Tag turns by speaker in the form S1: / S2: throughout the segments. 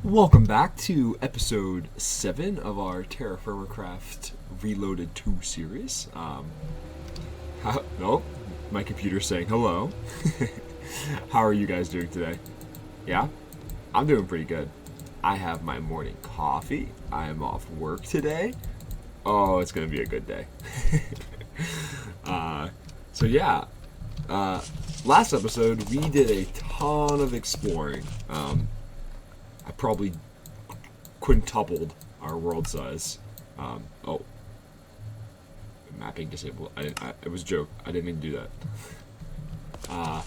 S1: Welcome back to episode 7 of our TerraFirmaCraft Reloaded 2 series. Oh, my computer's saying hello. How are you guys doing today? Yeah? I'm doing pretty good. I have my morning coffee. I am off work today. Oh, it's going to be a good day. So yeah, last episode we did a ton of exploring. I probably quintupled our world size. Oh, mapping disabled. It was a joke. I didn't mean to do that.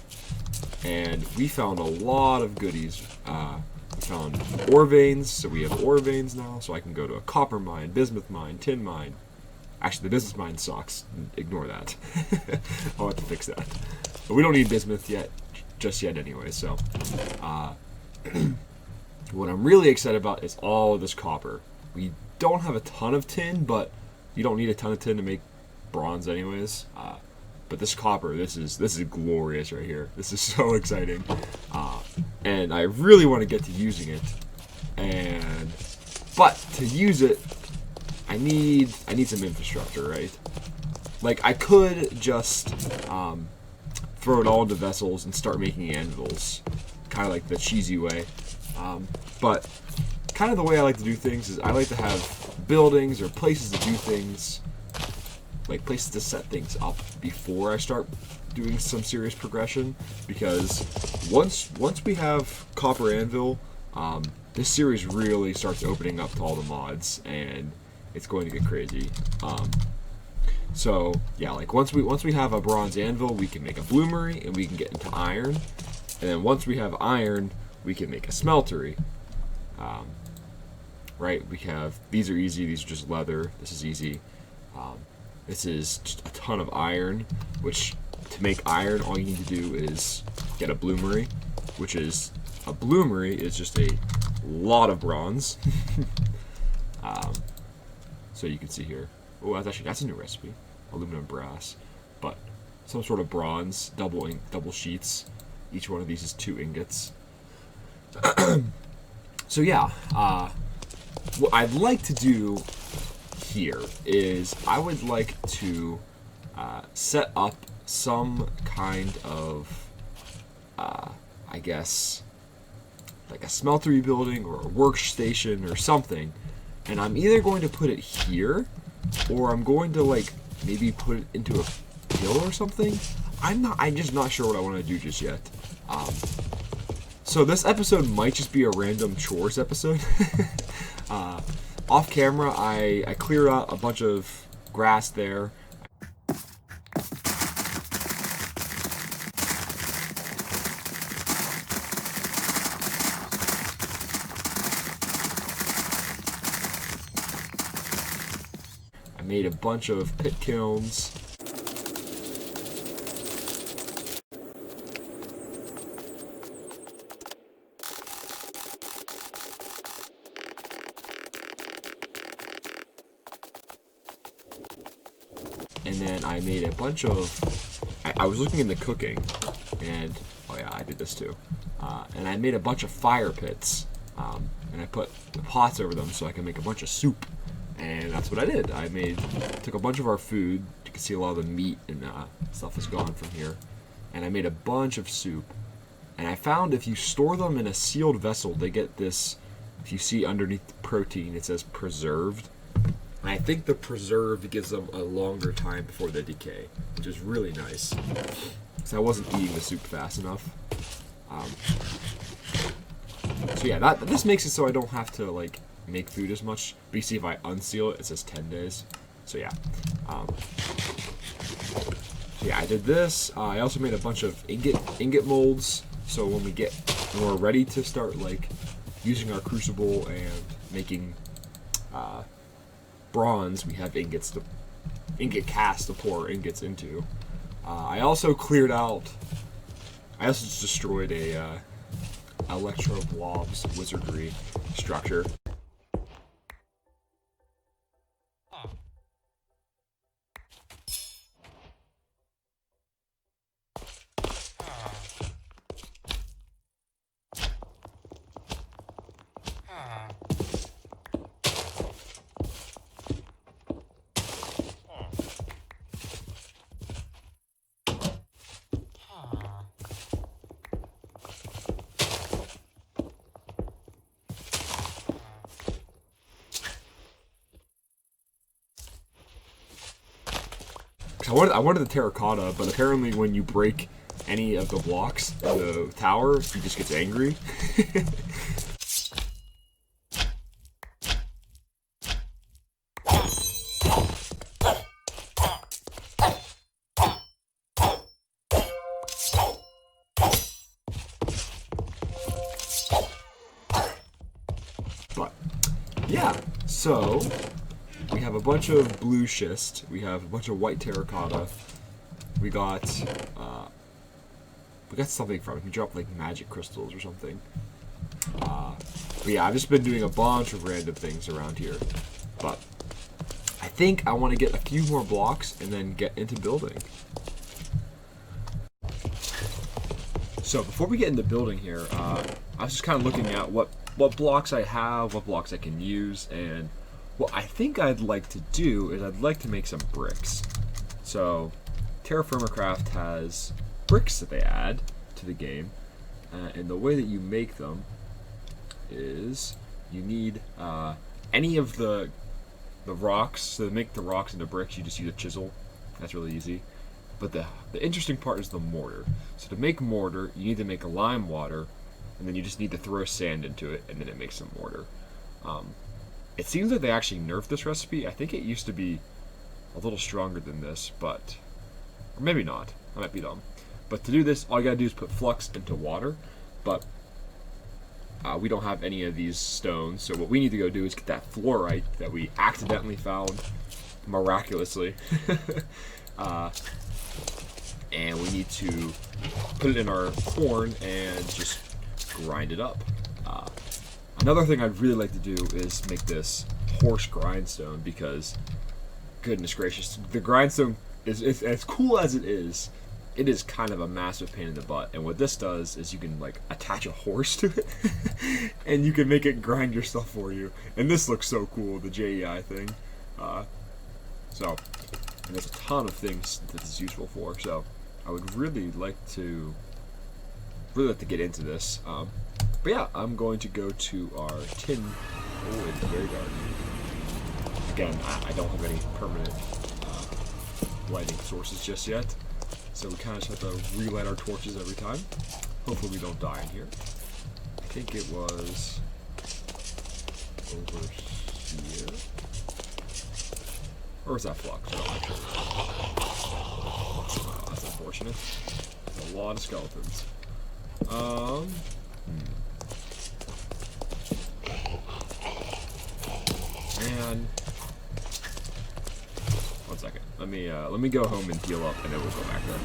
S1: And we found a lot of goodies. We found ore veins, so we have ore veins now. So I can go to a copper mine, bismuth mine, tin mine. Actually, the bismuth mine sucks. Ignore that. I'll have to fix that. But we don't need bismuth just yet anyway. So, what I'm really excited about is all of this copper. We don't have a ton of tin, but you don't need a ton of tin to make bronze anyways. But this copper, this is glorious right here. This is so exciting. And I really want to get to using it. But to use it, I need some infrastructure, right? Like, I could just throw it all into vessels and start making anvils, kind of like the cheesy way. But kind of the way I like to do things is I like to have buildings or places to do things, like places to set things up before I start doing some serious progression. Because once we have Copper Anvil, this series really starts opening up to all the mods, and it's going to get crazy. So yeah, like once we have a Bronze Anvil, we can make a bloomery and we can get into iron, and then once we have iron, we can make a smeltery. Right, we have, these are easy, these are just leather, this is easy. This is just a ton of iron, which to make iron, all you need to do is get a bloomery, which is, a bloomery is just a lot of bronze. So you can see here, oh, that's a new recipe, aluminum brass, but some sort of bronze, double sheets. Each one of these is 2 ingots. So yeah, what I'd like to do here is I would like to set up some kind of, I guess, like a smeltery building or a workstation or something, and I'm either going to put it here or I'm going to like maybe put it into a hill or something. I'm just not sure what I want to do just yet. So this episode might just be a random chores episode. Off camera, I cleared out a bunch of grass there. I made a bunch of pit kilns. And then I made a bunch of, I was looking into cooking, and, oh yeah, I did this too. And I made a bunch of fire pits, and I put the pots over them so I can make a bunch of soup. And that's what I did. Took a bunch of our food, you can see a lot of the meat and stuff is gone from here, and I made a bunch of soup. And I found if you store them in a sealed vessel, they get this, if you see underneath the protein, it says preserved. And I think the preserved gives them a longer time before they decay, which is really nice. So I wasn't eating the soup fast enough. So yeah, this makes it so I don't have to like make food as much. But you see if I unseal it, it says 10 days. So yeah. Yeah, I did this. I also made a bunch of ingot molds. So when we're ready to start like using our crucible and making bronze, we have ingot cast to pour ingots into. I also just destroyed a Electro Blob's wizardry structure. I wanted the terracotta, but apparently when you break any of the blocks in the tower, he just gets angry. But yeah, so we have a bunch of blue schist, we have a bunch of white terracotta, we got something from it. We dropped like magic crystals or something. But yeah, I've just been doing a bunch of random things around here. But I think I want to get a few more blocks and then get into building. So before we get into building here, I was just kind of looking at what blocks I have, what blocks I can use, and what I think I'd like to do is I'd like to make some bricks. So TerraFirmaCraft has bricks that they add to the game, and the way that you make them is you need any of the rocks. So to make the rocks into bricks, you just use a chisel. That's really easy. But the interesting part is the mortar. So to make mortar, you need to make a lime water, and then you just need to throw sand into it, and then it makes some mortar. It seems like they actually nerfed this recipe. I think it used to be a little stronger than this, but or maybe not. I might be dumb. But to do this, all you gotta do is put flux into water. But we don't have any of these stones, so what we need to go do is get that fluorite that we accidentally found miraculously. And we need to put it in our corn and just grind it up. Another thing I'd really like to do is make this horse grindstone, because goodness gracious, the grindstone is as cool as it is kind of a massive pain in the butt. And what this does is you can like attach a horse to it and you can make it grind your stuff for you. And this looks so cool, the JEI thing. And there's a ton of things that it's useful for. So I would really like to get into this. But yeah, I'm going to go to our tin berry garden. Again, I don't have any permanent lighting sources just yet, so we kind of just have to relight our torches every time. Hopefully we don't die in here. I think it was over here. Or was that flux? No, actually. Oh, that's unfortunate. There's a lot of skeletons. And one second. Let me go home and heal up, and then we'll go back there.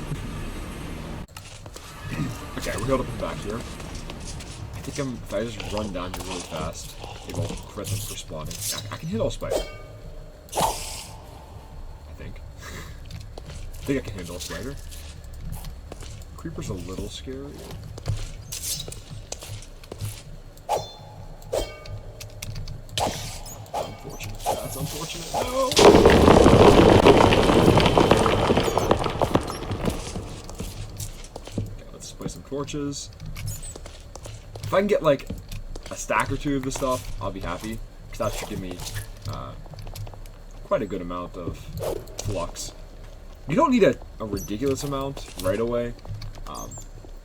S1: Okay, we're healed up and back here. I think if I just run down here really fast, it will prevent them from spawning. I can hit all spider. I think I can handle a spider. Creeper's a little scary. Unfortunate. That's unfortunate. No! Okay, let's play some torches. If I can get like a stack or two of this stuff, I'll be happy, because that should give me quite a good amount of flux. You don't need a ridiculous amount right away.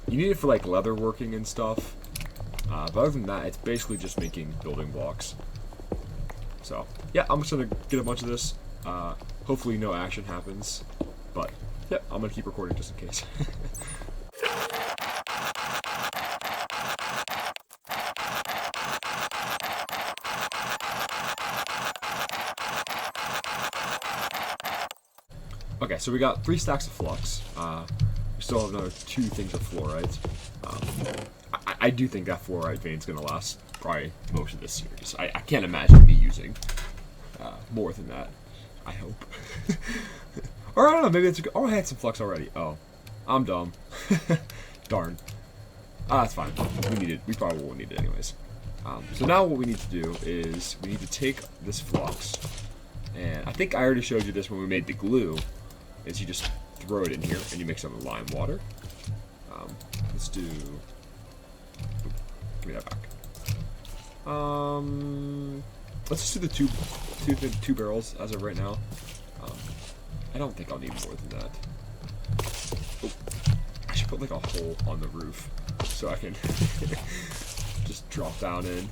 S1: You need it for like leather working and stuff. But other than that, it's basically just making building blocks. So yeah, I'm just gonna get a bunch of this. Hopefully no action happens. But yeah, I'm gonna keep recording just in case. Okay, so we got 3 stacks of flux. We still have another 2 things of fluorite. I do think that fluorite vein's gonna last probably most of this series. I can't imagine me using more than that. I hope. Or I don't know, maybe it's a good. Oh, I had some flux already. Oh, I'm dumb. Darn. That's fine. We probably won't need it anyways. So now what we need to do is we need to take this flux, and I think I already showed you this when we made the glue. Is you just throw it in here and you mix some lime water. Let's do. Give me that back. Let's just do the two barrels as of right now. I don't think I'll need more than that. Oh, I should put like a hole on the roof so I can just drop down in.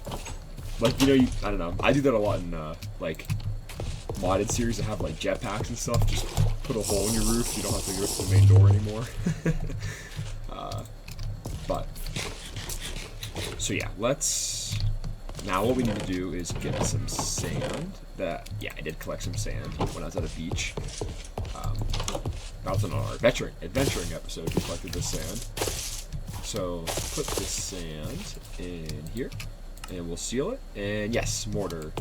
S1: Like, you know, I don't know. I do that a lot in like modded series that have like jetpacks and stuff. Just put a hole in your roof. You don't have to go to the main door anymore. But so yeah, let's. Now what we need to do is get some sand. Yeah, I did collect some sand when I was at a beach. That was on our adventuring episode. We collected this sand. So put this sand in here, and we'll seal it. And yes, mortar.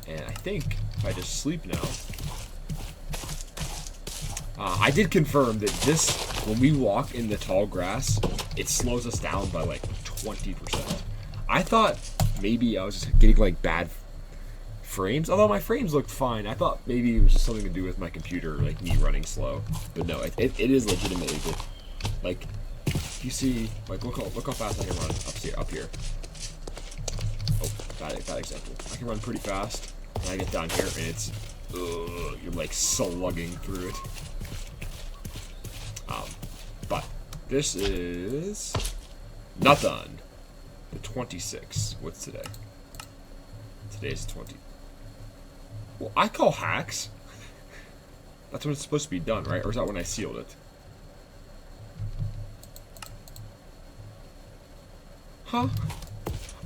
S1: And I think if I just sleep now, I did confirm that this, when we walk in the tall grass, it slows us down by like 20%. I thought maybe I was just getting like bad frames, although my frames looked fine. I thought maybe it was just something to do with my computer, like me running slow. But no, it is legitimately good. Like, you see, like look how fast I can run up here. Oh, bad example. I can run pretty fast, and I get down here, and it's you're like slugging through it. But this is not done. The 26th. What's today? Today's 20. Well, I call hacks. That's when it's supposed to be done, right? Or is that when I sealed it? Huh?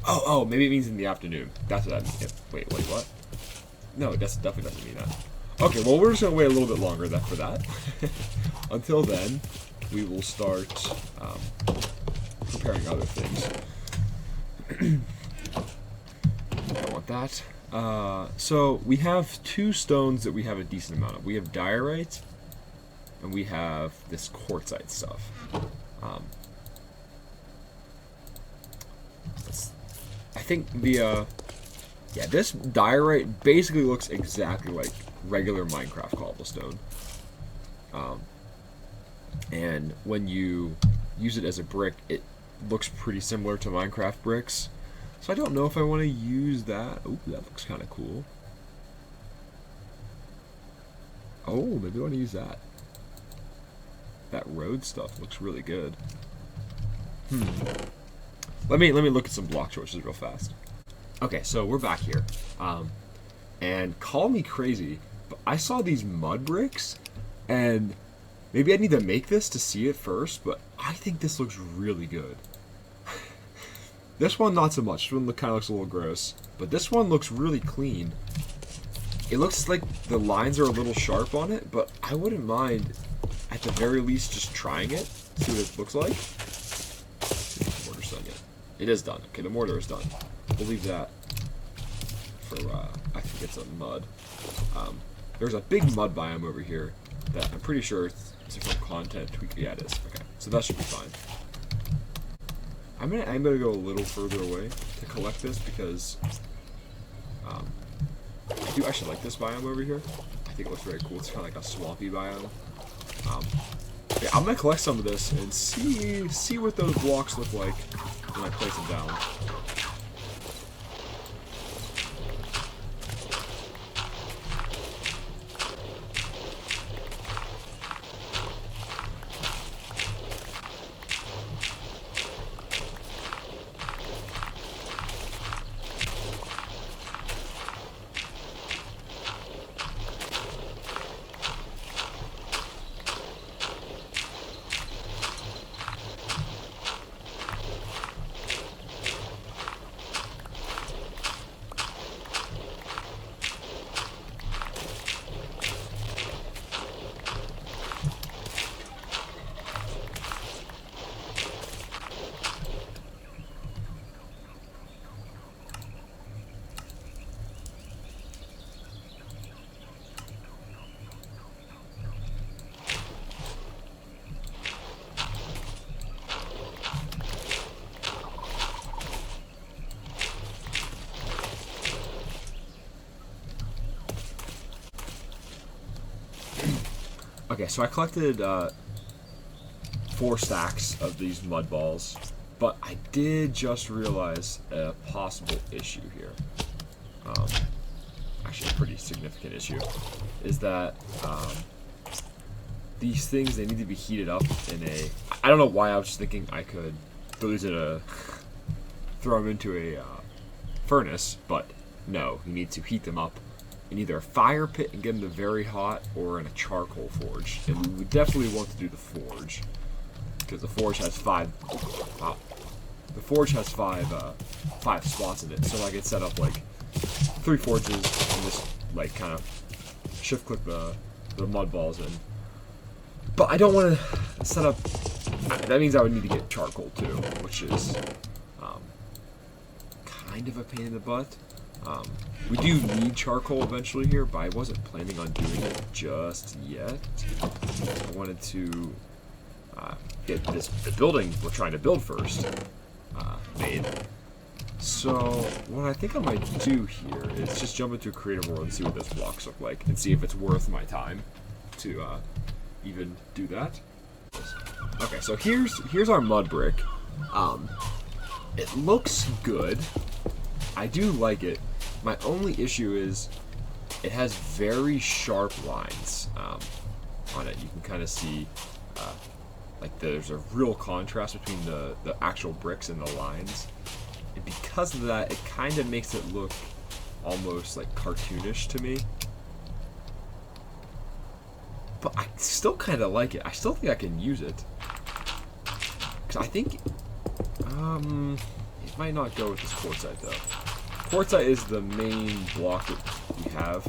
S1: Oh, maybe it means in the afternoon. That's what that means. Wait, what? No, it definitely doesn't mean that. Okay, well, we're just gonna wait a little bit longer for that. Until then, we will start preparing other things. Don't want that. So we have two stones that we have a decent amount of. We have diorite, and we have this quartzite stuff. I think the this diorite basically looks exactly like regular Minecraft cobblestone. And when you use it as a brick, it looks pretty similar to Minecraft bricks. So I don't know if I want to use that. Oh, that looks kind of cool. Oh, maybe I want to use that. That road stuff looks really good. Let me look at some block choices real fast. Okay, so we're back here. And call me crazy, but I saw these mud bricks, and maybe I need to make this to see it first, but I think this looks really good. This one, not so much. This one kind of looks a little gross. But this one looks really clean. It looks like the lines are a little sharp on it, but I wouldn't mind, at the very least, just trying it. See what it looks like. The mortar's done yet. It is done. Okay, the mortar is done. We'll leave that for, I think it's a mud. There's a big mud biome over here that I'm pretty sure it's from content tweak. Yeah, it is. Okay, so that should be fine. I'm gonna go a little further away to collect this because I do actually like this biome over here. I think it looks very cool. It's kind of like a swampy biome. Yeah, I'm gonna collect some of this and see what those blocks look like when I place them down. Okay, so I collected 4 stacks of these mud balls, but I did just realize a possible issue here. actually a pretty significant issue, is that these things, they need to be heated up in a... I don't know why I was just thinking I could throw them into a furnace, but no, you need to heat them up in either a fire pit and get them to very hot, or in a charcoal forge. And we would definitely want to do the forge, because the forge has five spots in it, so I could set up like 3 forges and just like kind of shift click the mud balls in. But I don't want to set up. That means I would need to get charcoal too, which is kind of a pain in the butt. We do need charcoal eventually here, but I wasn't planning on doing it just yet. I wanted to get the building we're trying to build first made. So what I think I might do here is just jump into a creative world and see what those blocks look like, and see if it's worth my time to even do that. Okay, so here's our mud brick. It looks good. I do like it. My only issue is it has very sharp lines on it. You can kind of see like there's a real contrast between the actual bricks and the lines. And because of that, it kind of makes it look almost like cartoonish to me. But I still kind of like it. I still think I can use it. Because I think it might not go with this quartzite though. Quartzite is the main block that we have.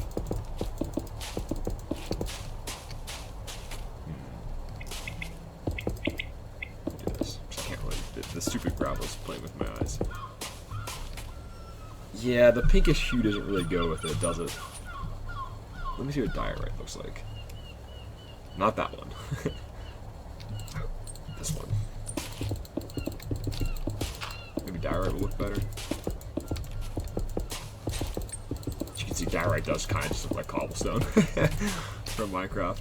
S1: Do this. I can't really. The stupid gravel's playing with my eyes. Yeah, the pinkish hue doesn't really go with it, does it? Let me see what diorite looks like. Not that one. This one. Maybe diorite will look better. As you can see, diorite does kind of just look like cobblestone from Minecraft.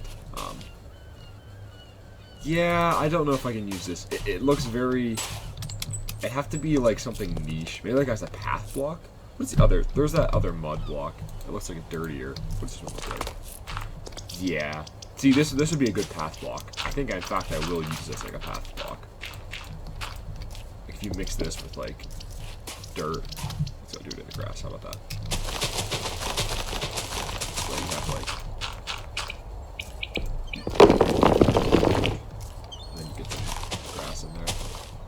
S1: Yeah, I don't know if I can use this. It looks very... It'd have to be like something niche. Maybe like as a path block. What's the other? There's that other mud block. It looks like a dirtier. What's this one look like? Yeah. See, this would be a good path block. I think, in fact, I will use this like a path block. If you mix this with like dirt, let's go do it in the grass. How about that? So you have like, and then you get some grass in there.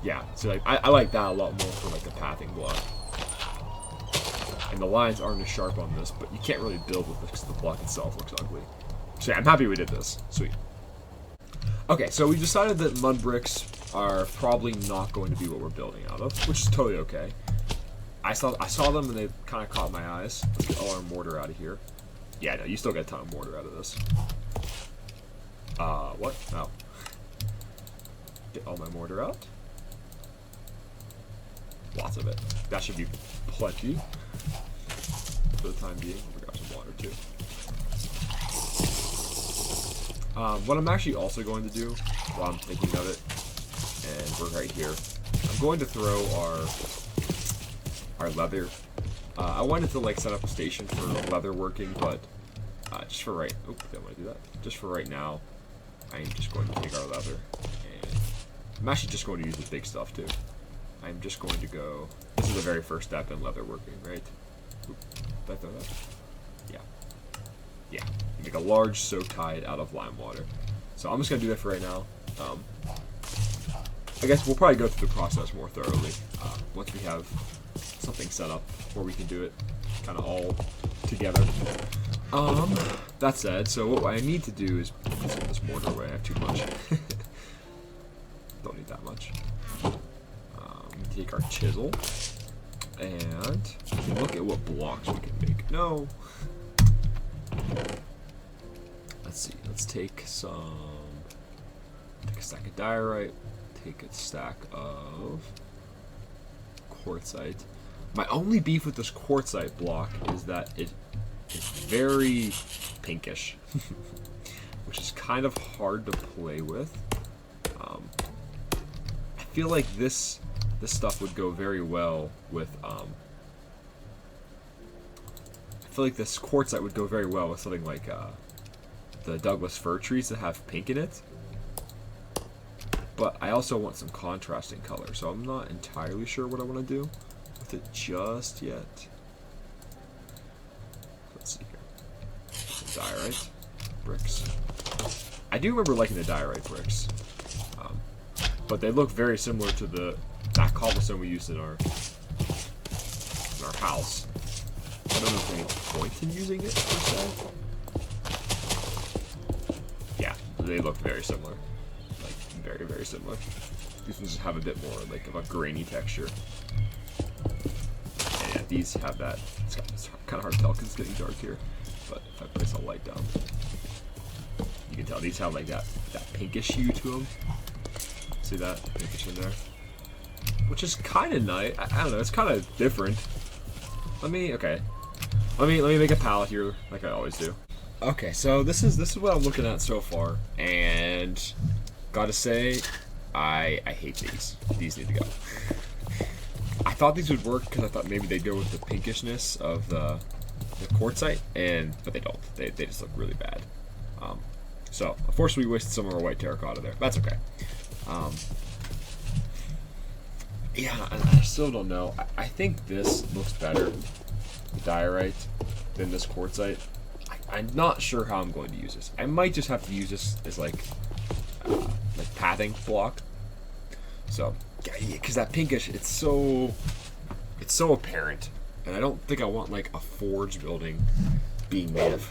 S1: Yeah. So like, I like that a lot more for like the pathing block. And the lines aren't as sharp on this, but you can't really build with this because the block itself looks ugly. So yeah, I'm happy we did this. Sweet. Okay, so we decided that mud bricks are probably not going to be what we're building out of, which is totally okay. I saw them and they kind of caught my eyes. Let's get all our mortar out of here. Yeah, no, you still get a ton of mortar out of this. What? No. Get all my mortar out. Lots of it. That should be plenty for the time being. We got some water too. What I'm actually also going to do, while I'm thinking of it, and we're right here, I'm going to throw our leather. I wanted to like set up a station for leather working, but just for right, don't want to do that. Just for right now, I am just going to take our leather, and I'm actually just going to use the big stuff too. I'm just going to go. This is the very first step in leather working, right? Oop, did I throw that? Yeah. Yeah. Make a large soak tide out of lime water. So I'm just gonna do that for right now. I guess we'll probably go through the process more thoroughly once we have something set up where we can do it kind of all together. That said, so what I need to do is put some of this mortar away. I have too much. Don't need that much. Take our chisel and look at what blocks we can make. No. Let's see. Let's take a stack of diorite. Take a stack of quartzite. My only beef with this quartzite block is that it's very pinkish, which is kind of hard to play with. I feel like this stuff would go very well with. I feel like this quartzite would go very well with something like the Douglas fir trees that have pink in it. But I also want some contrasting color, so I'm not entirely sure what I want to do with it just yet. Let's see here. Some diorite bricks. I do remember liking the diorite bricks, but they look very similar to that cobblestone we used in our house. I don't know if there's any point in using it per se. Yeah, they look very similar. Like, very, very similar. These ones just have a bit more like of a grainy texture. And yeah, these have that. It's kind of hard to tell because it's getting dark here. But if I place a light down, you can tell these have like that pinkish hue to them. See that pinkish in there? Which is kind of nice. I don't know. It's kind of different. Let me make a palette here, like I always do. Okay, so this is what I'm looking at so far, and gotta say, I hate these. These need to go. I thought these would work because I thought maybe they'd go with the pinkishness of the quartzite, but they don't. They just look really bad. So unfortunately, we wasted some of our white terracotta there. That's okay. Yeah, I still don't know. I think this looks better, the diorite, than this quartzite. I'm not sure how I'm going to use this. I might just have to use this as like pathing block. So, yeah, because that pinkish, it's so apparent, and I don't think I want like a forge building being made of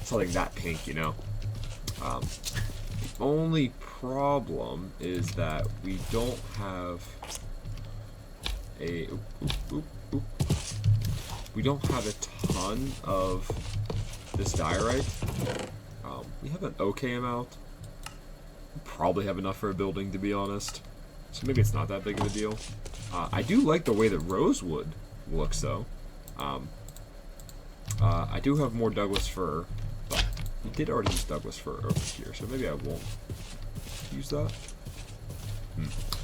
S1: something that pink, you know. The only problem is that we don't have a we don't have a ton of this diorite. We have an okay amount. We probably have enough for a building, to be honest. So maybe it's not that big of a deal. I do like the way that rosewood looks, though. I do have more Douglas fir, but we did already use Douglas fir over here, so maybe I won't use that.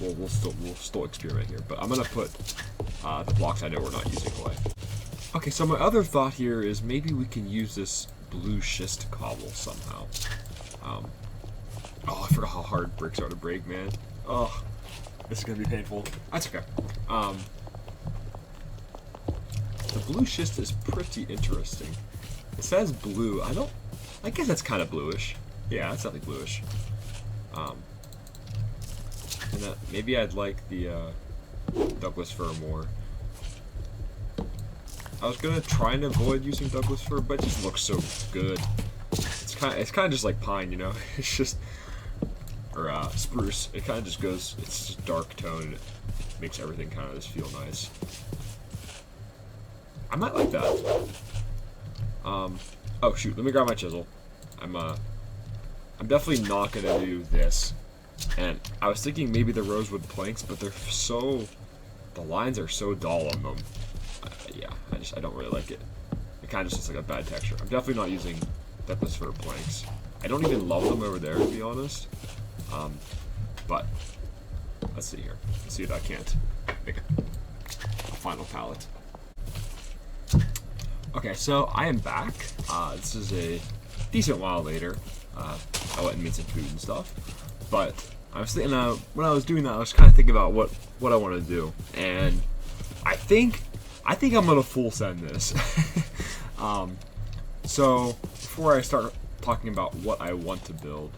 S1: Well, we'll still experiment here, but I'm gonna put the blocks I know we're not using away. Okay, so my other thought here is maybe we can use this blue schist cobble somehow. Oh, I forgot how hard bricks are to break, man. Oh, this is gonna be painful. That's okay. The blue schist is pretty interesting. It says blue. I guess that's kind of bluish. Yeah, it's definitely bluish. And that maybe I'd like the Douglas fir more. I was gonna try and avoid using Douglas fir, but it just looks so good. It's kind of just like pine, you know. It's just or spruce. It kind of just goes. It's just dark tone. And it makes everything kind of just feel nice. I might like that. Oh shoot! Let me grab my chisel. I'm definitely not gonna do this. And I was thinking maybe the rosewood planks, but they're the lines are so dull on them. Yeah, I don't really like it. It kind of just looks like a bad texture. I'm definitely not using Douglas fir planks. I don't even love them over there, to be honest. But let's see here. Let's see if I can't make a final palette. Okay, so I am back. This is a decent while later. I went and made some food and stuff. But I was thinking, when I was doing that, I was kind of thinking about what I want to do, and I think I'm gonna full send this. So before I start talking about what I want to build,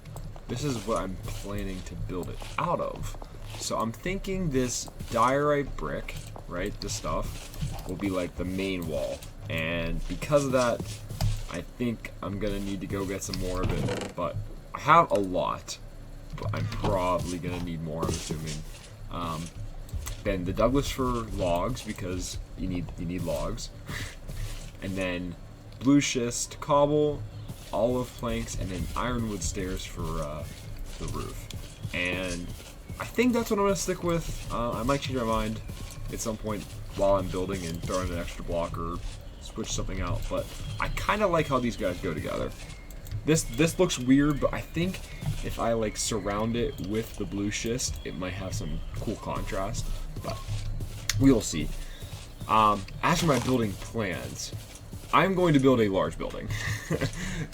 S1: this is what I'm planning to build it out of. So I'm thinking this diorite brick, right? This stuff will be like the main wall, and because of that, I think I'm gonna need to go get some more of it. But I have a lot. But I'm probably gonna need more, I'm assuming. Then the Douglas fir logs, because you need logs, and then blue schist cobble, olive planks, and then ironwood stairs for the roof. And I think that's what I'm gonna stick with. I might change my mind at some point while I'm building and throw in an extra block or switch something out. But I kind of like how these guys go together. This looks weird, but I think if I like surround it with the blue schist, it might have some cool contrast. But we'll see. As for my building plans, I'm going to build a large building.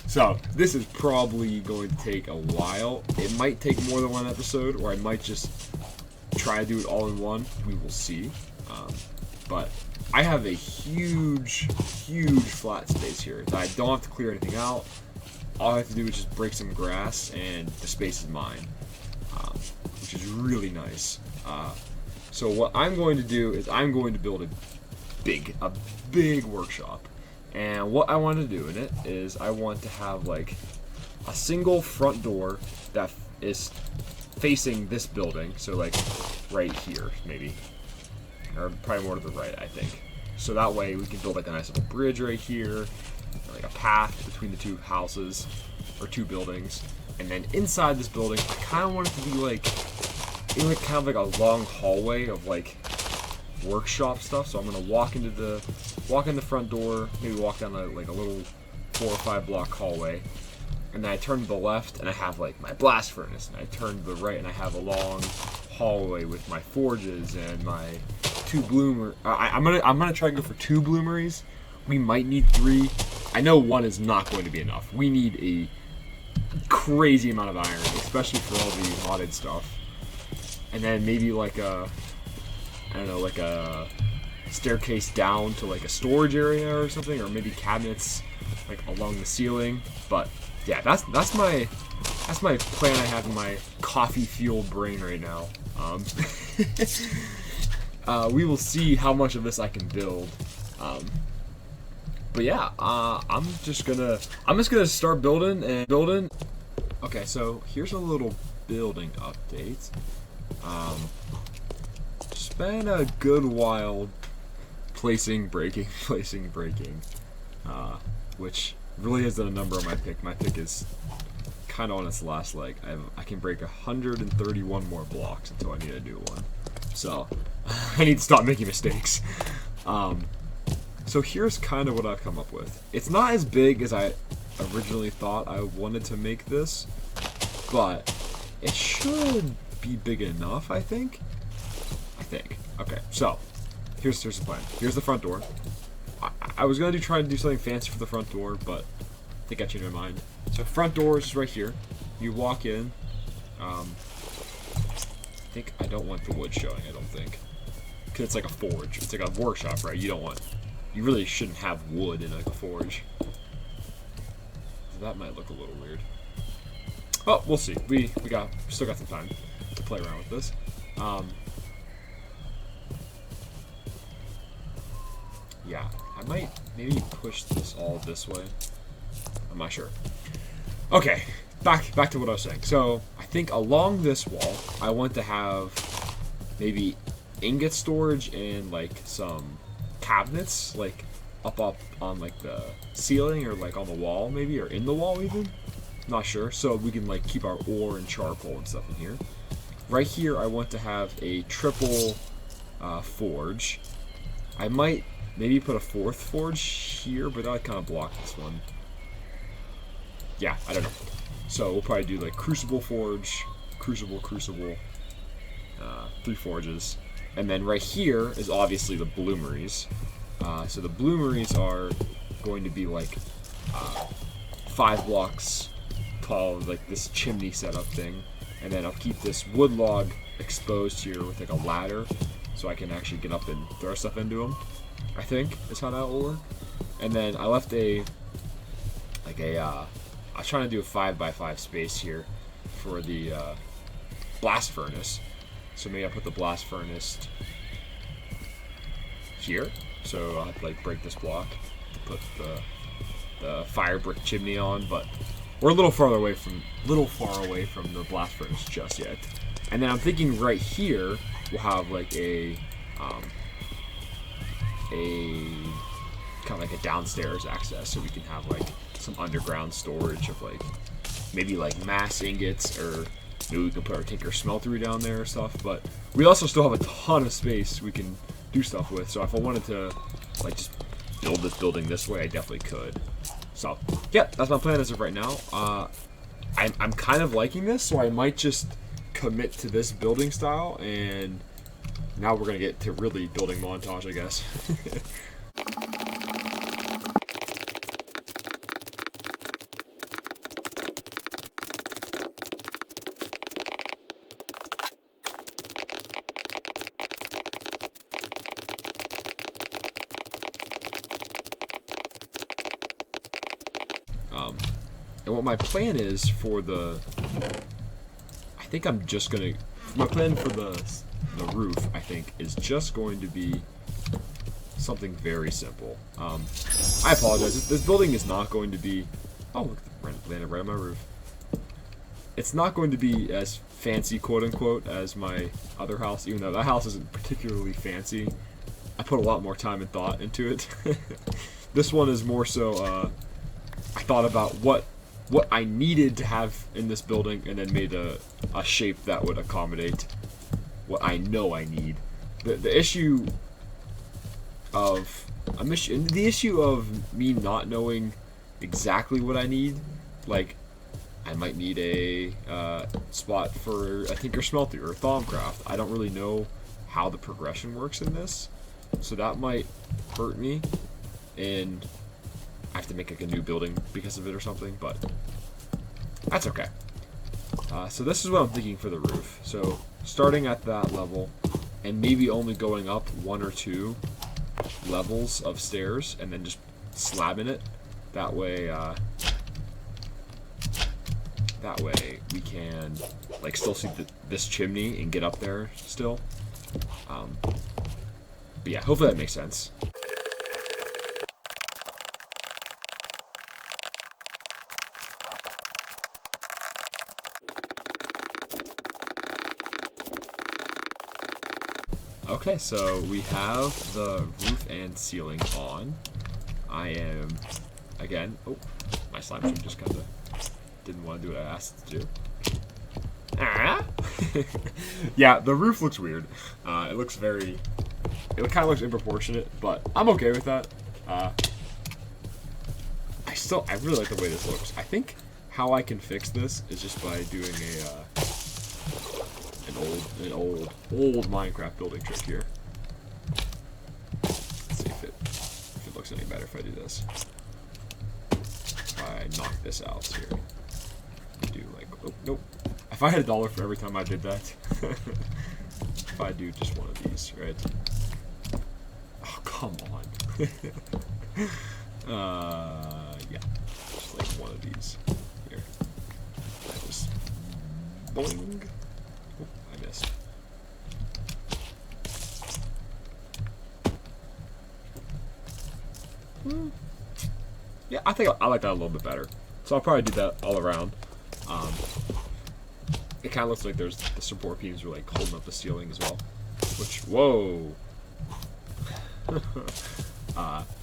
S1: So this is probably going to take a while. It might take more than one episode, or I might just try to do it all in one. We will see. But I have a huge flat space here that I don't have to clear anything out. All I have to do is just break some grass, and the space is mine, which is really nice. So what I'm going to do is I'm going to build a big workshop. And what I want to do in it is I want to have like a single front door that is facing this building. So like right here, maybe. Or probably more to the right, I think. So that way we can build like a nice little bridge right here. Like a path between the two houses. Or two buildings. And then inside this building, I kind of want it to be like kind of like a long hallway of like workshop stuff. So I'm gonna walk in the front door, maybe walk down like a little 4 or 5 block hallway, and then I turn to the left and I have like my blast furnace, and I turn to the right and I have a long hallway with my forges and my 2 bloomer. I'm gonna try to go for 2 bloomeries. We might need 3. I know 1 is not going to be enough. We need a crazy amount of iron, especially for all the modded stuff. And then maybe like a, I don't know, like a staircase down to like a storage area or something, or maybe cabinets like along the ceiling. But yeah, that's my plan I have in my coffee-fueled brain right now. We will see how much of this I can build. But yeah, I'm just gonna start building. Okay, so here's a little building update. Spent a good while placing, breaking, which really has done a number on my pick. My pick is kind of on its last leg. I can break 131 more blocks until I need a new one. So I need to stop making mistakes. So here's kind of what I've come up with. It's not as big as I originally thought I wanted to make this, but it should be big enough, I think. Okay, so here's the plan. Here's the front door. I was gonna try to do something fancy for the front door, but I think I changed my mind. So front door is right here. You walk in. I think I don't want the wood showing. I don't think, because it's like a forge. It's like a workshop, right? You really shouldn't have wood in like a forge. So that might look a little weird. Oh, we'll see. We still got some time to play around with this. Yeah, I might maybe push this all this way. I'm not sure. Okay, back to what I was saying. So I think along this wall, I want to have maybe ingot storage and like some cabinets, like up on like the ceiling or like on the wall, maybe, or in the wall even. Not sure. So we can like keep our ore and charcoal and stuff in here. Right here, I want to have a triple forge. I might maybe put a 4th forge here, but that would kind of block this one. Yeah, I don't know. So we'll probably do like crucible forge, crucible, 3 forges. And then right here is obviously the bloomeries. So the bloomeries are going to be like 5 blocks tall, like this chimney setup thing. And then I'll keep this wood log exposed here with like a ladder, so I can actually get up and throw stuff into them. I think is how that will work. And then I left I was trying to do a 5x5 space here for the blast furnace. So maybe I'll put the blast furnace here. So I'll have to like break this block to put the fire brick chimney on, but we're a little far away from the blast furnace just yet. And then I'm thinking right here we'll have like a kind of like a downstairs access, so we can have like some underground storage of like maybe like mass ingots, or maybe we can put our tinker smeltery down there or stuff. But we also still have a ton of space we can do stuff with, so if I wanted to like just build this building this way, I definitely could. So yeah, that's my plan as of right now. I'm kind of liking this, so I might just commit to this building style, and now we're gonna get to really building montage, I guess. And what my plan is for the, I think I'm just gonna, my plan for the roof, I think, is just going to be something very simple. I apologize. This building is not going to be, oh, look, landed right on my roof. It's not going to be as fancy, quote unquote, as my other house, even though that house isn't particularly fancy. I put a lot more time and thought into it. This one is more so, I thought about what I needed to have in this building and then made a shape that would accommodate what I know I need. The issue of me not knowing exactly what I need, like I might need a spot for a tinker smelter or a thaumcraft. I don't really know how the progression works in this, so that might hurt me, and I have to make like a new building because of it or something, but that's okay. So this is what I'm thinking for the roof. So starting at that level and maybe only going up 1 or 2 levels of stairs and then just slabbing it. That way we can like still see this chimney and get up there still. But yeah, hopefully that makes sense. Okay, so we have the roof and ceiling on. I am, again, oh, my slime stream just kind of didn't want to do what I asked it to do. Ah! Yeah, the roof looks weird. It looks very, it kind of looks disproportionate, but I'm okay with that. I really like the way this looks. I think how I can fix this is just by doing an old Minecraft building trick here. Let's see if it looks any better if I do this. If I knock this out here, do like, oh nope. If I had $1 for every time I did that, if I do just one of these, right? Oh come on. Yeah, just like one of these here. Just boing. Yeah, I think I like that a little bit better. So I'll probably do that all around. It kind of looks like there's the support beams are like holding up the ceiling as well. Which, whoa.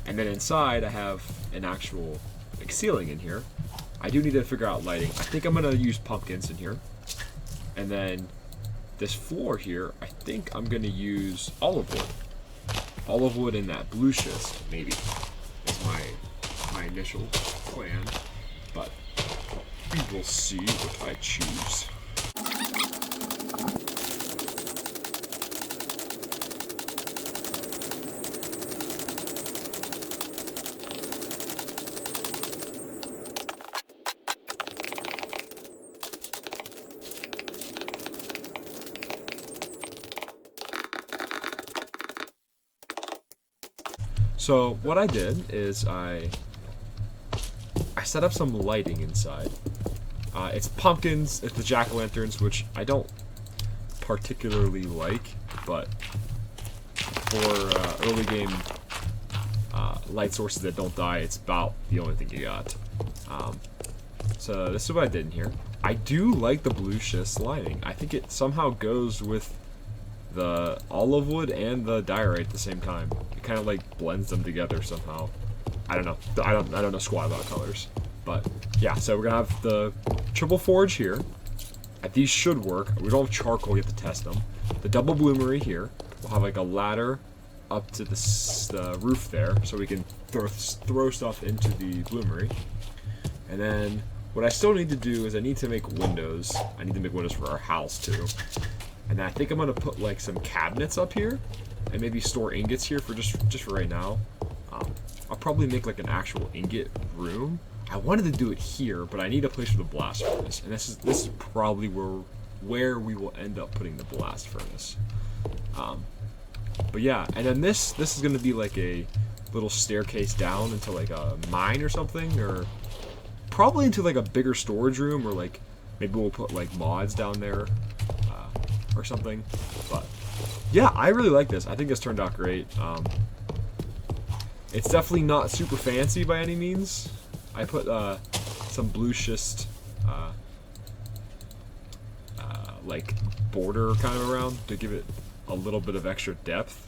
S1: And then inside I have an actual like ceiling in here. I do need to figure out lighting. I think I'm gonna use pumpkins in here. And then this floor here, I think I'm gonna use olive wood. Olive wood in that blue schist, maybe. Is my initial plan, but we will see what I choose. So what I did is I set up some lighting inside. It's pumpkins, it's the jack-o'-lanterns, which I don't particularly like, but for early game light sources that don't die, it's about the only thing you got. So this is what I did in here. I do like the blue schist lighting. I think it somehow goes with the olive wood and the diorite at the same time. It kind of like blends them together somehow. I don't know. I don't know squat about colors. But yeah, so we're gonna have the triple forge here. These should work. We don't have charcoal, you have to test them. The double bloomery here. We'll have like a ladder up to the roof there, so we can throw stuff into the bloomery. And then what I still need to do is I need to make windows. I need to make windows for our house too. And then I think I'm gonna put like some cabinets up here, and maybe store ingots here for just for right now. I'll probably make like an actual ingot room. I wanted to do it here, but I need a place for the blast furnace, and this is probably where we will end up putting the blast furnace. But yeah, and then this is gonna be like a little staircase down into like a mine or something, or probably into like a bigger storage room, or like maybe we'll put like mods down there or something. But yeah, I really like this. I think this turned out great. It's definitely not super fancy by any means. I put some blue schist like border kind of around to give it a little bit of extra depth.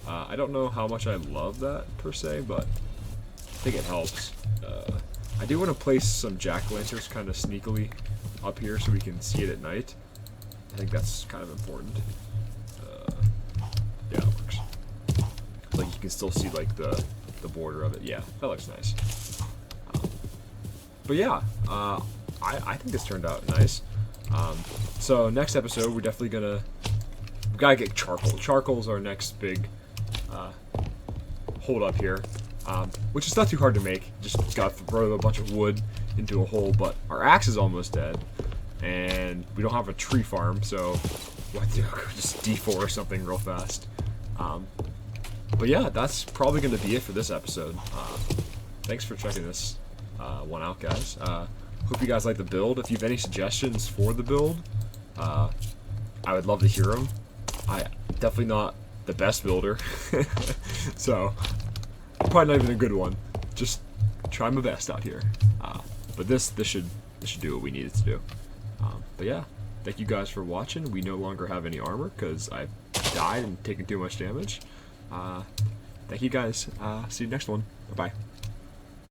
S1: I don't know how much I love that per se, but I think it helps. I do want to place some jack-o'-lanterns kind of sneakily up here so we can see it at night. I think that's kind of important. Yeah, it works. Like you can still see like the border of it. Yeah, that looks nice. But yeah, I think this turned out nice. So next episode, we're definitely we gotta get charcoal. Charcoal's our next big hold up here, which is not too hard to make. Just gotta throw a bunch of wood into a hole. But our axe is almost dead, and we don't have a tree farm, so we'll have to just deforest something real fast. But yeah, that's probably gonna be it for this episode. Thanks for checking this one out, guys. Hope you guys like the build. If you have any suggestions for the build, I would love to hear them. I'm definitely not the best builder, so probably not even a good one. Just try my best out here. But this should do what we need it to do. But yeah, thank you guys for watching. We no longer have any armor because I've died and taken too much damage. Thank you guys. See you next one. Bye bye.